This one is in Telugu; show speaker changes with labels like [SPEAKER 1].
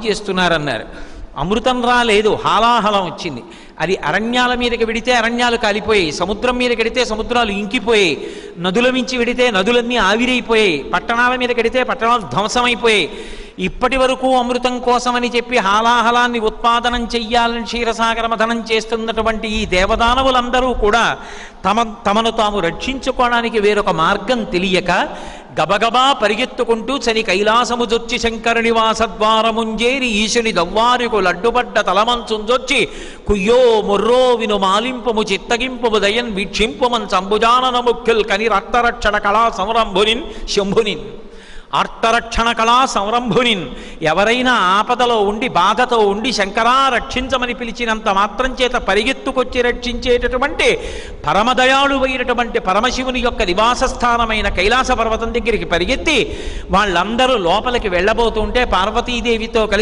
[SPEAKER 1] చేస్తున్నారన్నారు. అమృతం రాలేదు, హాలాహలం వచ్చింది. అది అరణ్యాల మీదకి విడితే అరణ్యాలు కాలిపోయాయి, సముద్రం మీదకి వెడితే సముద్రాలు ఇంకిపోయాయి, నదుల మించి విడితే నదులన్నీ ఆవిరైపోయాయి, పట్టణాల మీదకి వెడితే పట్టణాలు ధ్వంసమైపోయాయి. ఇప్పటి వరకు అమృతం కోసమని చెప్పి హాలాహలాన్ని ఉత్పాదనం చెయ్యాలని క్షీరసాగర మథనం చేస్తున్నటువంటి ఈ దేవదానవులందరూ కూడా తమను తాము రక్షించుకోవడానికి వేరొక మార్గం తెలియక గబగబా పరిగెత్తుకుంటూ చని కైలాసముజొచ్చి శంకరునివాసద్వారముంజేరి ఈశుని దవ్వారుకు లడ్డుపడ్డ తలమంచుంజొచ్చి కుయ్యో మొర్రో విను మాలింపము చిత్తగింపము దయన్ వీక్షింపమన్ సంభుజానన ముఖ్యుల్ కని రక్తరక్షణ కళా సంరంభునిన్ శంభునిన్. ఆర్తరక్షణ కళా సంరంభునిన్. ఎవరైనా ఆపదలో ఉండి బాధతో ఉండి శంకరా రక్షించమని పిలిచినంత మాత్రం చేత పరిగెత్తుకొచ్చి రక్షించేటటువంటి పరమదయాళువైనటువంటి పరమశివుని యొక్క నివాస స్థానమైన కైలాస పర్వతం దగ్గరికి పరిగెత్తి వాళ్ళందరూ లోపలికి వెళ్ళబోతుంటే పార్వతీదేవితో కలిసి